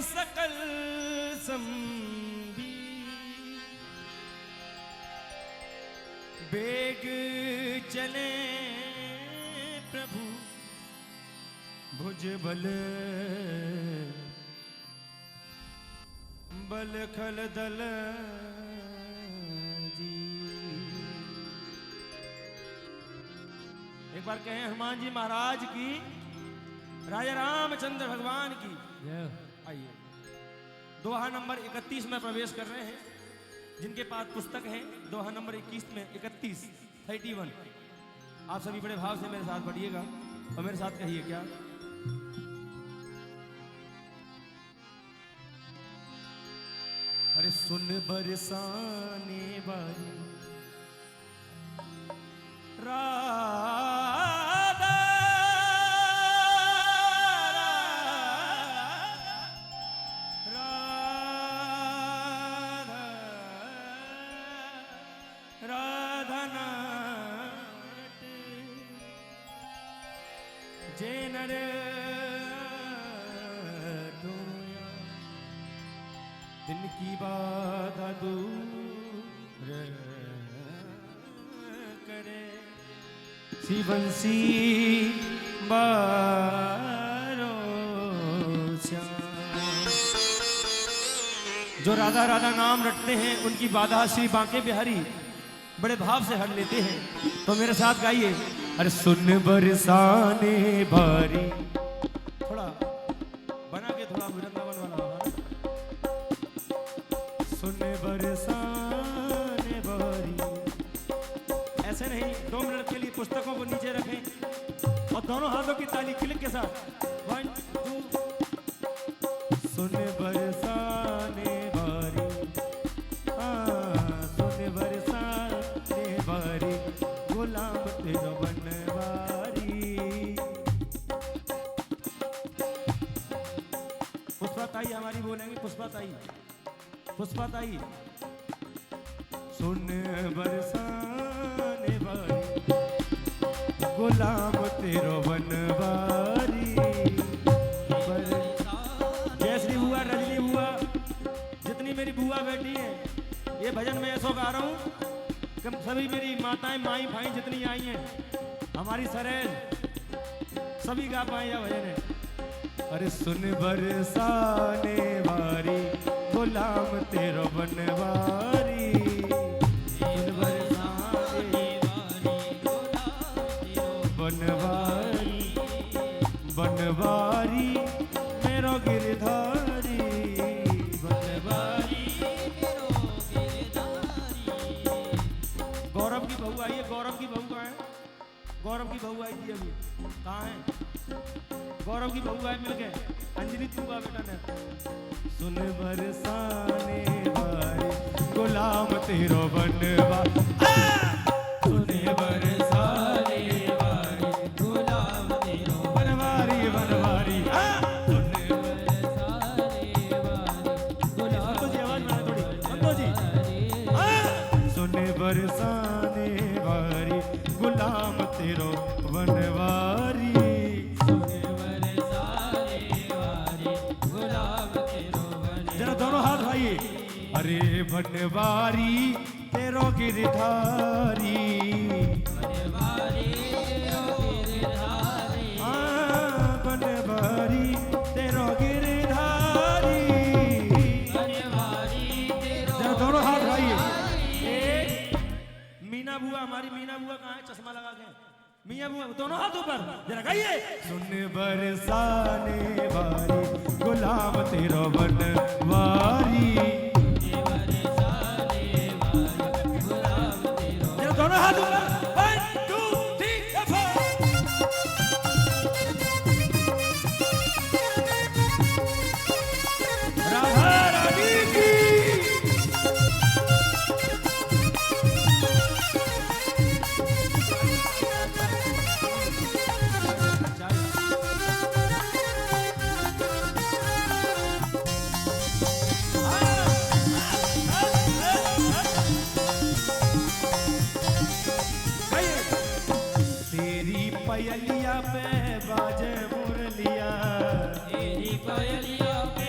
सकल संबी बेग चले प्रभु भुज बल बल खल दल जी। एक बार कहें हनुमान जी महाराज की, राजा रामचंद्र भगवान की। आइए दोहा नंबर 31 में प्रवेश कर रहे हैं। जिनके पास पुस्तक है दोहा नंबर 21 में 31 आप सभी बड़े भाव से मेरे साथ पढ़िएगा और मेरे साथ कहिए क्या। अरे सुन बरसाने वाली राधा राधा राधा नाट जे नर दिन की बाधा दूर करे शिवंसी बारो जो राधा राधा नाम रटते हैं उनकी बाधा श्री बांके बिहारी बड़े भाव से हट लेते हैं। तो मेरे साथ गाइए। अरे सुन बरसाने भारी, थोड़ा बना के थोड़ा वृंदावन वाला। सुन बरसाने भारी, ऐसे नहीं, 2 मिनट के लिए पुस्तकों को नीचे रखें और दोनों हाथों की ताली क्लिक के साथ 1 2। सुन बरसाने भारी, सुन बरसाने भारी, गुलाम तेरो बनवारी। पुष्पा ताई हमारी बोलेंगे, पुष्पा ताई, पुष्पा ताई। सुन बरसाने वाली, गुलाम तेरो बनवारी। जयश्री बुआ, रजनी बुआ, जितनी मेरी बुआ बेटी है, ये भजन मैं ऐसा गा रहा हूँ कि सभी मेरी माताएं माई भाई जितनी आई हैं, हमारी सरेज सभी गा पाए यह भजन है। अरे सुन बरसाने वाली, गुलाम तेरो बनवारी। सुन बरसाने वाली, बनवारी बनवारी मेरो गिरधारी, बनवारी मेरो गिरधारी। गौरव की बहू आई है, गौरव की बहू कहाँ है? गौरव की बहू आई थी अभी, कहाँ है? गौरव की बहू आई मिल गए। अंजलि तू का बेटा ने। सुन बरसाने वाली, गुलाम तेरो बनवा। सुन बरसाने वाली, गुलाम तेरो बनवारी बनवारी। सुन बरसाने वाली, गुलाम तो जी आवाज बना थोड़ी, अंतो जी। सुन बरसाने वाली, गुलाम तेरो बनवारी। दोनों हाथ भाई। अरे बनवारी तेरो गिरधारी, बनवारी तेरो गिरधारी, बनवारी तेरो गिरधारी, बनवारी तेरो। दोनों हाथ भाई। मीना बुआ, हमारी मीना बुआ कहाँ है? चश्मा लगा के। मियां बुआ, दोनों हाथ ऊपर जरा गाइए। सुन बरसाने वाली, गुलाम तेरो बनवारी। दोनों हाथ ऊपर, 1 2 3 4। राधा रानी की। पयलिया पे बाजे मुरलिया, तेरी पयलिया पे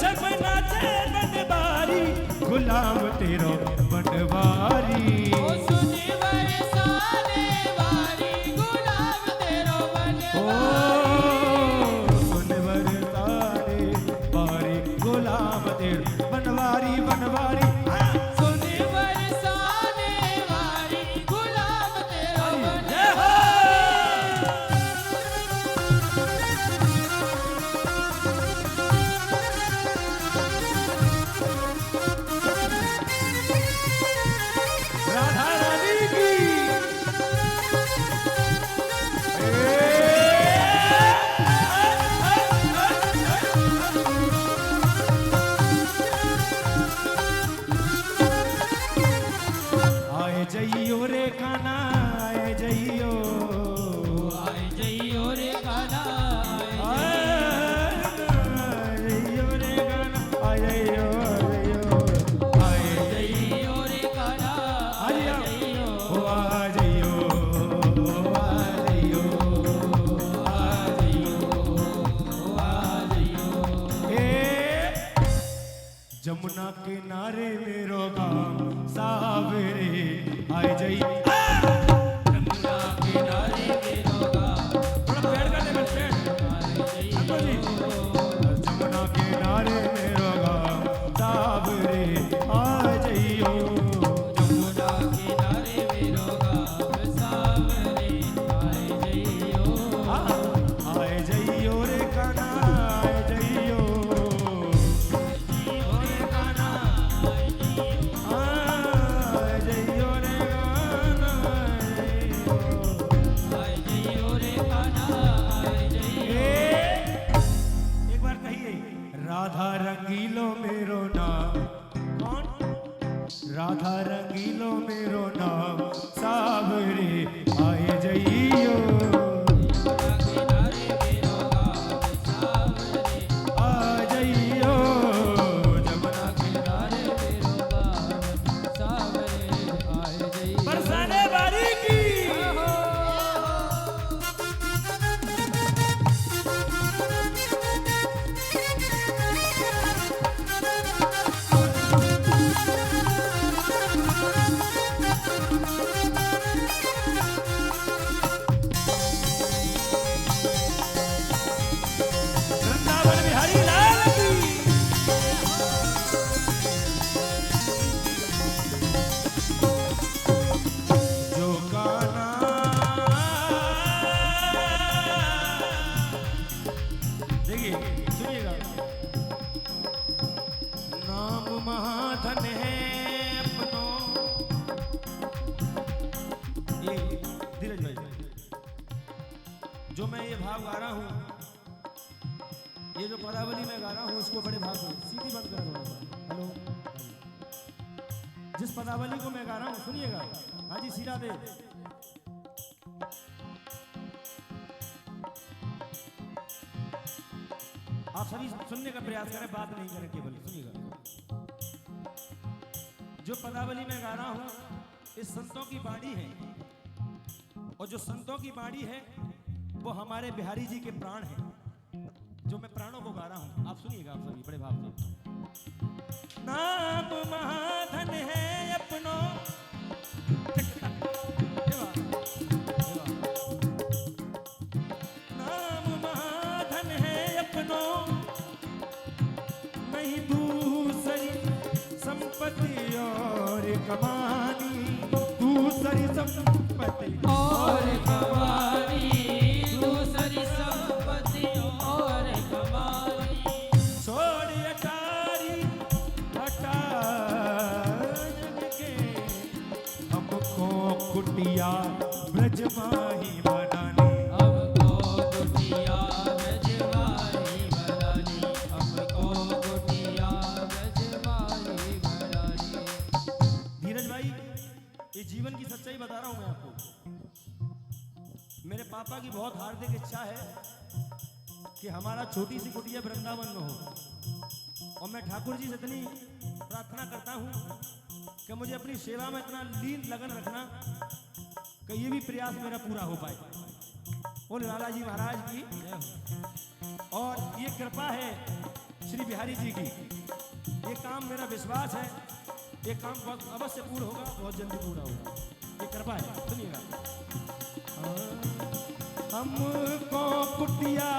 छप नाचे बनवारी गुलाम तेरो बनवारी सुनी बरसाने वारी गुलाम तेरो बनवारी सुन बरसाने वारी गुलाम तेरो बनवारी बनवारी सुनी बरसाने वारी गुलाम तेरो जय हो राधा रानी की आए जइयो रे काना आए जइयो आए जइयो रे गाना आए जइयो रे काना आए जइयो आए जइयो रे गाना आइयो जइयो ओ आ जइयो आ जइयो आ जइयो ए जमुना किनारे मेरो गाँव सावरे आए जई जमुना किनारे मेरो गाँव थोड़ा पेड़ का लेवल पेड़ अंकल जी जमुना किनारे मेरो गाँव सावरे आ जइयो जमुना किनारे मेरो गाँव सावरे आए जइयो आए जइयो रे काना आए जइयो रे गाना आए जइयो रे काना आए जइयो रे गाना आए जइयो एक बार कहिए राधा रंगीलो मेरो नाम कौन राधा रंगीलो मेरो नाम सावरे आए जइयो किनारे मेरो गाँव सावरे आ जइयो जमुना किनारे मेरो गाँव सावरे आए जइयो बरसाने वाली की वृंदावन बिहारी लाल की जो गाना देखिए सुनिएगा नाम महाधन है अपनों ये धीरज भाई जो मैं ये भाव गा रहा हूँ ये जो पदावली में गा रहा हूँ उसको बड़े भाव से सीधी बंद करो थोड़ा सा हेलो जिस पदावली को मैं गा रहा हूँ सुनिएगा हाँ जी सीरा दे आप सभी सुनने का प्रयास करें बात नहीं करें केवल सुनिएगा जो पदावली में गा रहा हूँ इस संतों की बाणी है और जो संतों की बाणी है वो हमारे बिहारी जी के प्राण हैं जो मैं प्राणों को गा रहा हूं आप सुनिएगा आप सभी बड़े भाव से नाम महाधन है अपनों नाम महाधन है अपनों नहीं दूसरी संपत्ति और कमानी दूसरी संपत्ति और कमानी दूसरी संपत्ति और कमानी छोड़ अटारी हटान के हमको कुटिया ब्रज माही बनानी हमको कुटिया ब्रजवारी बनानी हमको कुटिया ब्रजवारी बनानी धीरज भाई ये जीवन की सच्चाई बता रहा हूं मैं आपको मेरे पापा की बहुत हार्दिक इच्छा है कि हमारा छोटी सी कुटिया वृंदावन में हो और मैं ठाकुर जी से इतनी प्रार्थना करता हूं कि मुझे अपनी सेवा में इतना लीन लगन रखना कि ये भी प्रयास मेरा पूरा हो पाए। बोल लाला जी महाराज की। और ये कृपा है श्री बिहारी जी की। ये काम मेरा विश्वास है, ये काम बहुत अवश्य पूर्ण होगा, बहुत जल्दी पूरा होगा, ये कृपा है। सुनिएगा। हमको कुटिया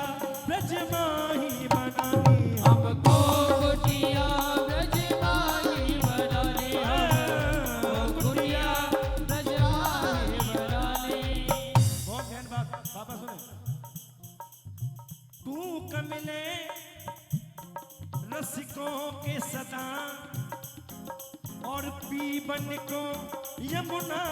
ब्रज माही बनानी, हमको कुटिया ब्रज माही बनानी, हमको कुटिया ब्रज माही बनानी। बहुत ध्यान बात पापा सुने। तू कमिले रसिकों के सदा और पीबन को यमुना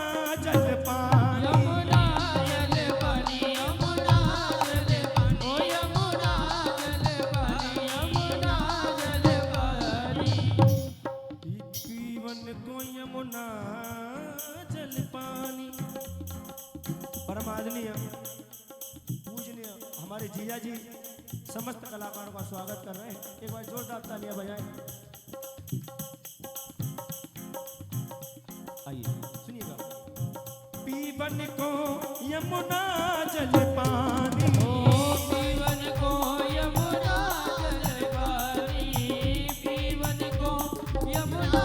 जल पानी, यमुना जल पानी, यमुना जल पानी, ओ यमुना जल पानी, यमुना जल पानी। पीबन को यमुना जल पानी। परम आदरणीय पूजनीय हमारे जीजा जी समस्त कलाकारों का स्वागत कर रहे हैं। एक बार जोरदार तालियां बजाएं। आइए सुनिएगा। पीबन को यमुना जल पानी, ओ पीवन को यमुना जल पानी, पीवन को यमुना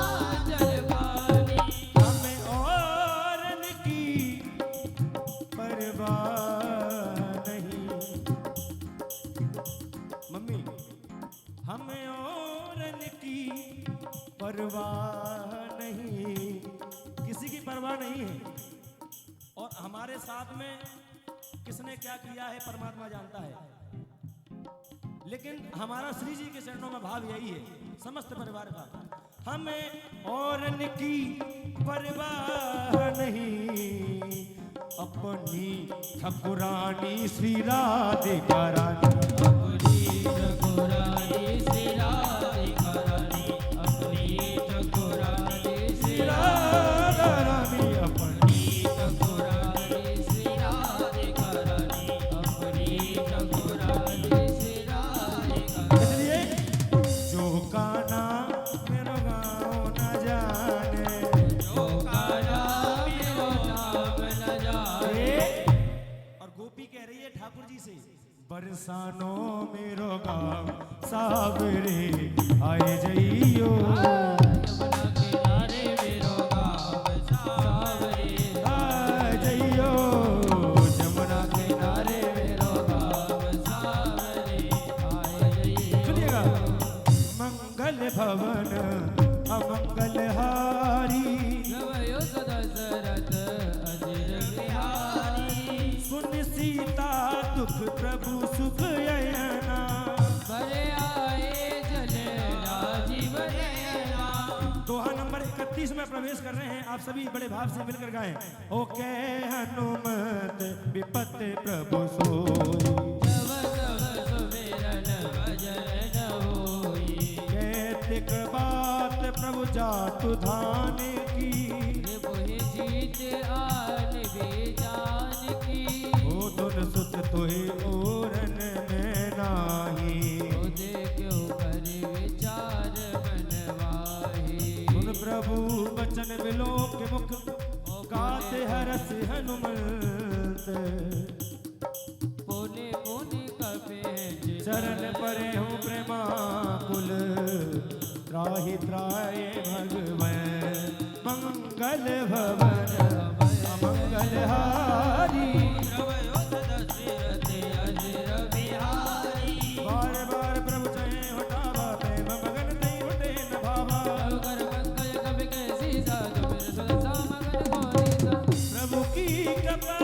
जल पानी। हमें औरन की परवाह नहीं, मम्मी हमें औरन की परवाह नहीं, किसी की परवाह नहीं है। और हमारे साथ में किसने क्या किया है परमात्मा जानता है, लेकिन हमारा श्री जी के चरणों में भाव यही है समस्त परिवार का। हमें औरन की परवाह नहीं, अपनी ठकुरानी श्री राधिका रानी, अपनी ठकुरानी श्री राधिका रानी, अपनी ठकुरानी श्री राधा रानी, अपनी ठकुरानी श्री राधिका रानी, अपनी ठकुरानी श्री राधिका रानी। इसलिए जो काना मेरो गाँव न जाने, जो काना मेरो नाम न जाने। और गोपी कह रही है ठाकुर जी से, बरसानो मेरो गाँव सावरे आए जइयो, यमुना किनारे मेरो गाँव सावरे आए जइयो, यमुना किनारे मेरो गाँव सावरे आए जइयो। सुनिएगा। मंगल भवन अमंगल हारी, नवयो दशरथ अजिर बिहारी, सुन सीता दुख प्रभु सुख अयना, भरे आए जले राजीव नयना। दोहा नंबर 31 में प्रवेश कर रहे हैं। आप सभी बड़े भाव से मिलकर गाएं। ओके हनुमत विपत प्रभु सोई, तव तव सुमिरन भजन न होई, कैतिक बात प्रभु जातु धान की, रिपुहि जीत आन बेजान की। ओ धुन सुत तुहि ओरन में नाही, उदे क्यों कर विचार मनवाही, सुन प्रभु बचन विलोक मुख गाते हरस हनुमंत, पुनि पुनि कपे चरण परे हूँ प्रेमाकुल, त्राहि त्राय भगवन् मंगल भवन अमंगल हारी। नवयो दशरथ अजिर बिहारी, बार बार प्रभु चहे उठावा, प्रेम मगन नहीं उठे न भावा, कर मंगल कवि कैसी साधु मेरे सुरसा मगन गोरी सा। प्रभु की कृपा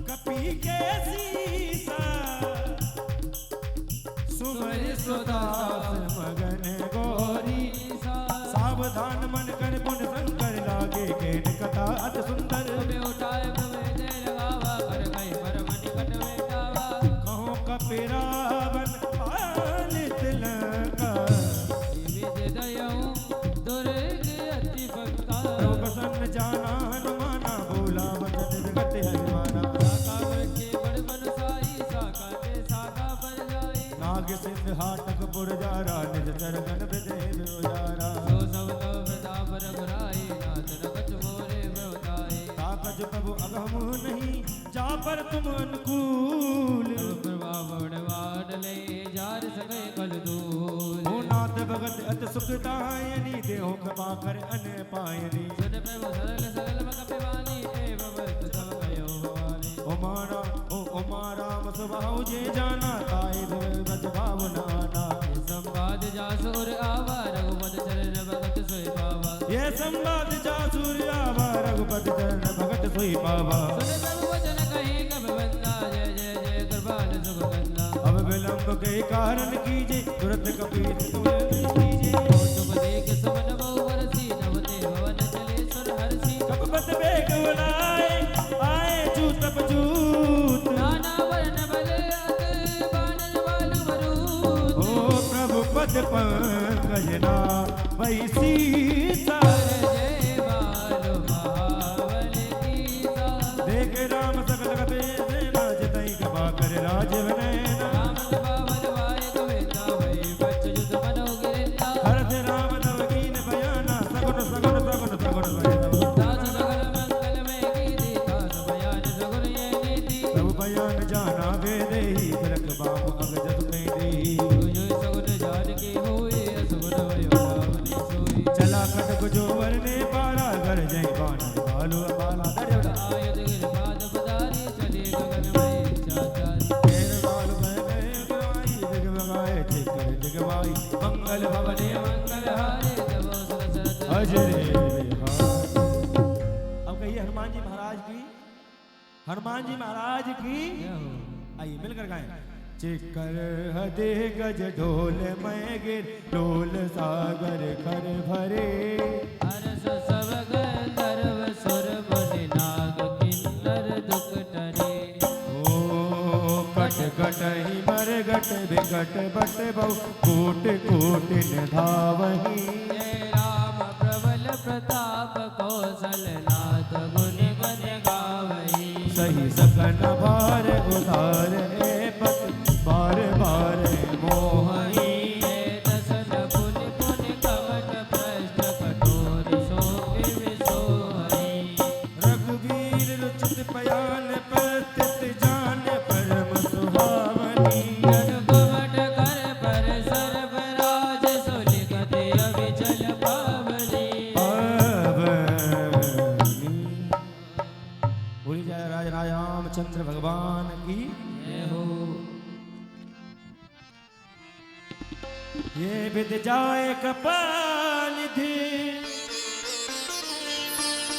कपि के सीसा, सुमरि सुदास मगन गौरी, सावधान मन कर पुन शंकर लागे, केन कथा अति सुंदर, कभी उठाए प्रभु जय लगावा, कर गए परम निकट बैठावा। कहो कपिरावन पालित लंका, विजय दयऊ दुर्ग अति भक्ता, प्रभु प्रसन्न जाना हनुमाना, बोला वचन जगत हनुमाना, साका बच्चे बड़ मनसाई, साका ते साका पर जाई। नाग सिंह हाटक पुरजारा, निज चरगन विदेह उजारा, जो सब तव प्रताप रघुराई, नाथ न कछ मोरे भवताई। ताकज प्रभु अगम नहीं, जा पर तुम अनुकूल, प्रभाव बड़वाड़ ले जार सके कल दूर। ओ भगत अत सुखदायनी देहो कृपा कर अन पायनी सुन प्रभु सरल सरल मग पिवानी हे भगत सब कयो हमारे ओ मारा स्वभाव जे जाना ताए बज भावना ना संवाद जासुर आवा रघुपत चरण भगत सोई पावा ये संवाद जासुर आवा रघुपत चरण भगत सोई पावा सुन प्रभु वचन कहीं कब बंदा जय जय जय कृपाल सुगंधा अब विलंब के कारण कीजे तुरंत कपीत तुरंत कीजे कौतुक देख सुमन बहु बरसी नवते भवन चले सुर हरसी कपत बेग बुलाए आए चूतप चूत नाना वर्ण बल अग बानर बालु मरूद ओ प्रभु पद पंकज ना वही सीता जय बालु महाबल कीसा देख राम सकल कपे सेना जितई कृपा कर राजव नैना राम बाबल वाय गोविंदा वही बच्च जुत मनो गिरिंदा हरथ राम तव कीन बयाना सगुन सगुन सगुन सगुन बयाना दास सगल मंगल में कीर्ति दास बयान सगुन ये नीति सब बयान जाना वेदे ही तिलक बाम अग जस देही जो सगुन जान की होए सगुन भयो रावनी सोई चला खटक जो वरने पारा घर जय बाण बालू बाला दर्द आयत गिर पाद पधारी चले गगन में चाचारी तेर बाल में गए गवाई जगमगाए चिकर जगवाई मंगल भवने मंगल हारे तब सरसरत अजरे अब कहिए हनुमान जी महाराज की हनुमान जी महाराज की आइए मिलकर गाएं चिकर हदे गज ढोल मैं गिर ढोल सागर कर भरे हरस सब गंधर्व सुर मुनि नाग किन्नर दुख टरे ओ कट कट ही मर गट विकट बट बहु कोट कोट न धावही जय राम प्रबल प्रताप कौशल नाथ गुण गण गावई सही सकन भार उधार ए पत बार बार मोहई दसन पुनि पुनि कवट प्रश्न कठोर शोक विसोहई रघुवीर रुचित पयान प्रस्थित जान परम सुहावनी जन कवट कर पर सर्वराज सुलिखत अविचल पावनी बोली जाए राज रामचंद्र भगवान की जय हो ये विद जाए कपाल धी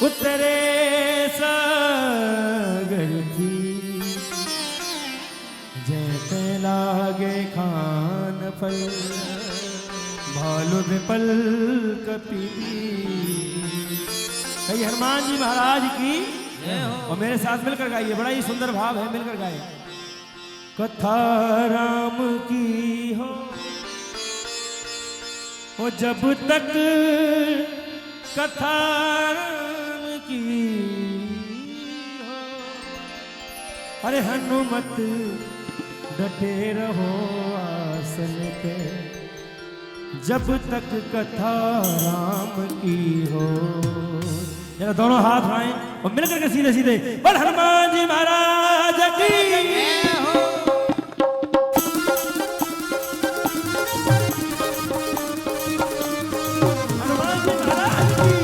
उतरे सागर की जैसे लागे खान फल भालु विपल कपी कही हनुमान जी महाराज की जय हो और मेरे साथ मिलकर गाइए बड़ा ही सुंदर भाव है मिलकर गाइए कथा राम की हो जब तक कथा राम की हो अरे हनुमत डटे रहो आसन पे जब तक कथा राम की हो जरा दोनों हाथ उठाएं और मिलकर के सीधे सीधे बोल हनुमान जी महाराज की हनुमान जी महाराज की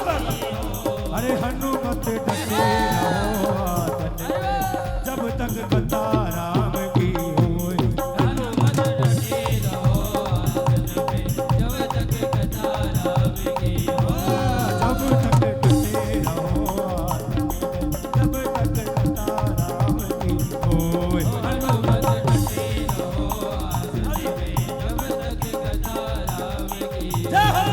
अरे हनुमत डटे रहो आतन जब तक कथा राम की होए हनुमत डटे रहो आसन पे जब तक कथा राम की हो जब तक डटे रहो आतन जब तक कथा राम की होए हनुमत डटे रहो आसन पे जब तक कथा राम की जय हो।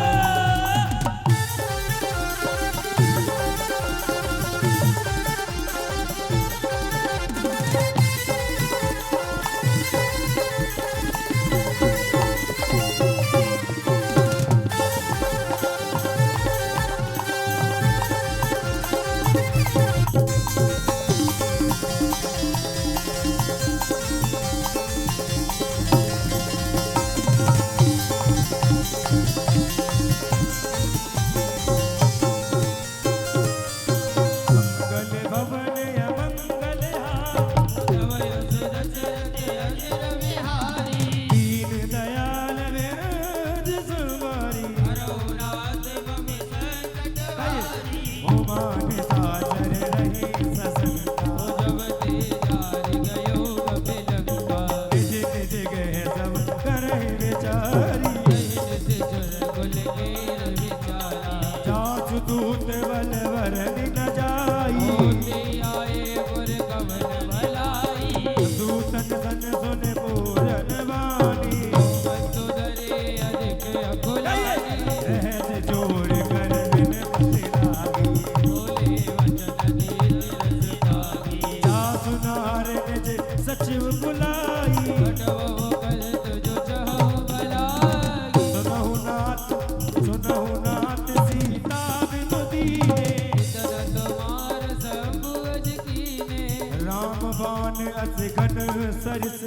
नामवान अस घन सरस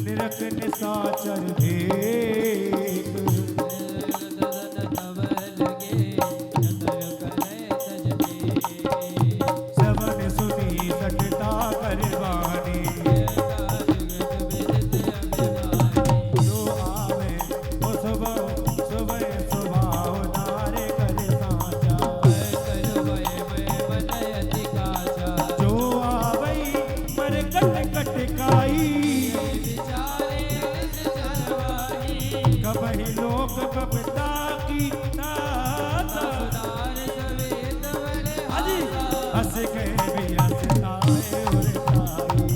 निरख निसाचर भेद सबन सुनी सटता करवानी जो आवे वो सुबह सुबह स्वभाव नारे कर साचा जो आवे मर कट कट काई कबही लोक कपता की नाता हस गए भी हंसताए उड़ताई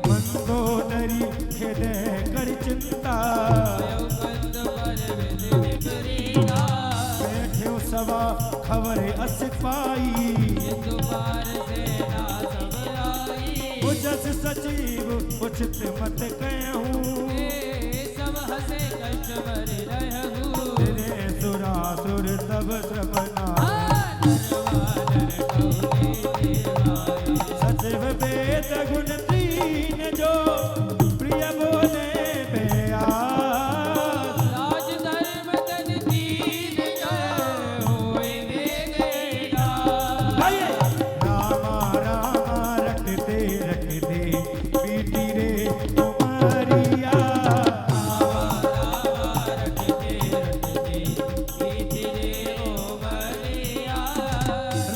मंदोदरी हृदय कर चिंता बैठे सवा खबर अस पाई उजस सचिव उचित मत कहूँ तेरे सुरासुर तब श्रवणा सचिव वेद गुण तीन जो प्रिय बोले रामा रामा रटते रटते बीती रे तुम्हारिया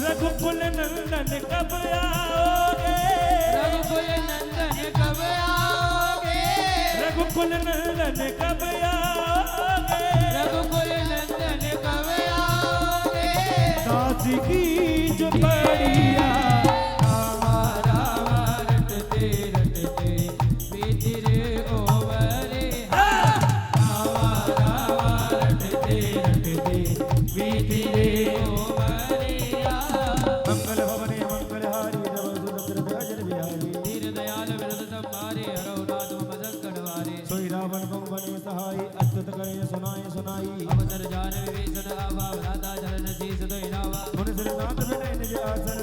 रघुकुल नंदन कब आओगे रघुकुल नंदन कब आओगे काशी की जो बढ़िया मंगल भवने मंगलहारी सोई रावण को बने सहाय अच्युत करे सुनाए सुनाई मुनि श्रीनाथ बैठे निज आसन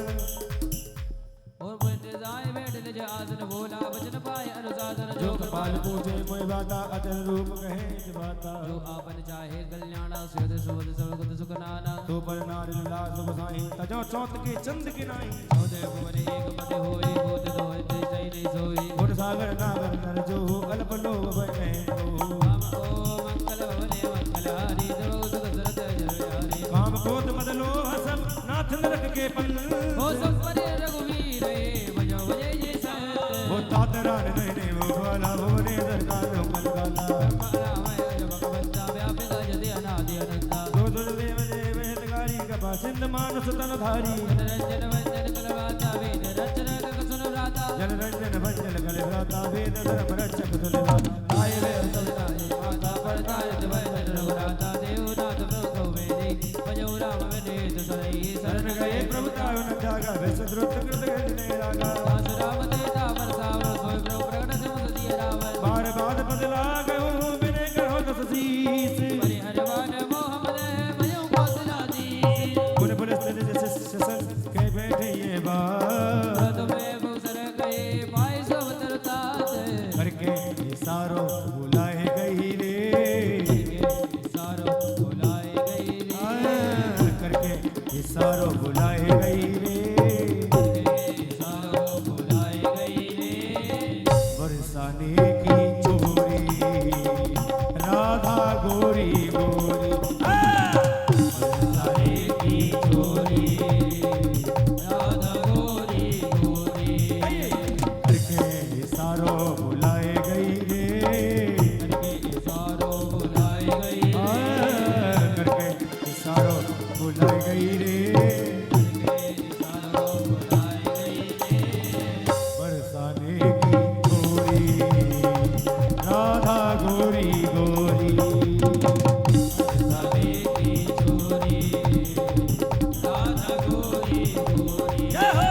जो कपाल पूजे मोय बाता अतल रूप कहे इस बाता जो आपन चाहे कल्याण सुध सुध सब कुछ सुख नाना तो पर नारी लाल सुख साई तजो चौथ के चंद के नाई चौदह भुवन एक पद होए भूत दोय जय नहीं सोई गुण सागर नागर नर जो अल्प लोभ बने काम ओ मंगल भवने मंगलहारी देव सुख सरत जय हरि काम क्रोध मद लोभ सब नाथ नरक के पल ओ सब परे रघुवीर भजो भजे जय सत वो तातरा ने वो वाला भवने सरकार मंगल गाला रामाय भगवंता व्यापिका जति अनादि अनंता दो देव देव हितकारी कपा सिंध मानस तन धारी रंजन वंजन कलवाता वेद रचना सुन भ्राता जन रंजन भंजन कले भ्राता वेद धर्म रक्षक सुनिता आय वे सविताय माता परताय वैदन रघुराता देवनाथ प्रभु वेदी भजो राम विनीत सदै शरण गए प्रभु तायो न जागा विश्वद्रुत कृत गजने रागा दास राम देता बरसावर सोय प्रभु प्रगट सिमत दिए रावण बार बाद पद लागहु विनय करो दस शीस परिहरवान मोहम्मद भयो कौशलाधीश गुण पुलिस जैसे शसन के बैठे ये बात तुम्हें भूसर गए पाए सब तरतात करके सारो बुलाए गई रे सारो बुलाए गई रे करके सारो बुलाए गई रे सारो बुलाए गई रे बरसाने की चोरी राधा गोरी गोरी बरसाने की चोरी राधा गोरी गोरी करके सारो बुलाए गई रे करके सारो बुलाए गई करके सारो बुलाए गई रे सारो बुलाए गई रे बरसाने की चोरी राधा गोरी गोरी बरसाने की चोरी राधा गोरी गोरी जय हो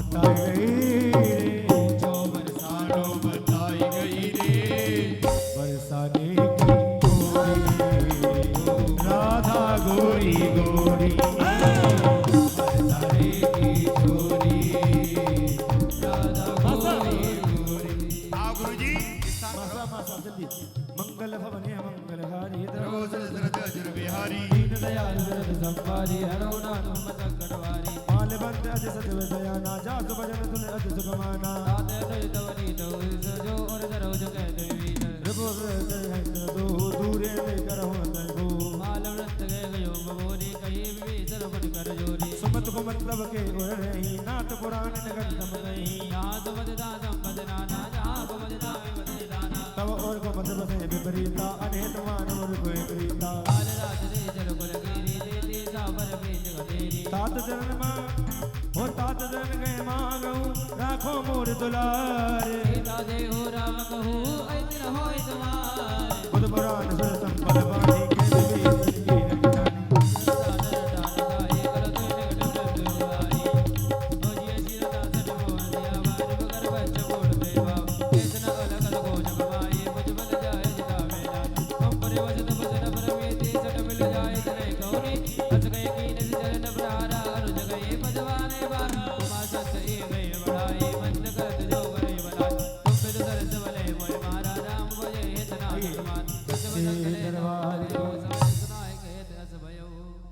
बताई गई जो बरसानो बताई गई रे बरसाने की गोरी राधा गोरी गोरी बरसाने की छोरी राधा गोरी गोरी। हाँ गुरुजी मासा मासा जल्दी मंगल भवने मंगलहारी रोज दशरथ अजर बिहारी दीन दयाल दशरथ संवारी हरो नाम संकटवारी माल बंद अज सजव दयाना जास भजन तुन अज सुखमाना ताते तुझ तवरी तो जो और जरो जो कहते वीर दो दूरे लेकर हो तको माल व्रत गए गयो बबोरी कही विभीषण बन कर जोरी सुमत को मतलब के उर रही नाथ पुराण नगन तम नहीं यहाँ तो मजदा संपद नाना जहाँ को मजदा विपद दाना तब और को मतलब से विपरीता अनेत मानव कोई प्रीता काल रात रे जल कुल गिरी देती सावर भेज गदेरी तात चरण मां हो तात चरण गए मांगऊ राखो मोर दुलारे सीता दे हो राम कहू ऐ दिन होय तुम्हारे बुध पुराण सुर संपद वाणी के विवेक की रखना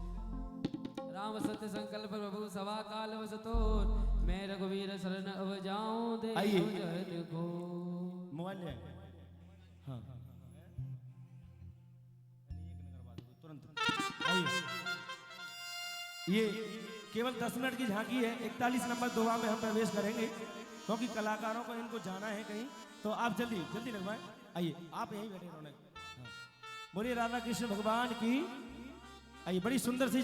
राम सत्य संकल्प प्रभु सवा काल वसतो मैं रघुवीर शरण अब जाऊं दे आइए। जय को मोबाइल ले हाँ तुरंत आइए ये केवल 10 मिनट की झांकी है 41 नंबर दोहा में हम प्रवेश करेंगे क्योंकि कलाकारों को इनको जाना है कहीं तो आप जल्दी जल्दी लगवाएं आइए आप यहीं बैठे रौनक हाँ। बोलिए राधा कृष्ण भगवान की आइए बड़ी सुंदर सी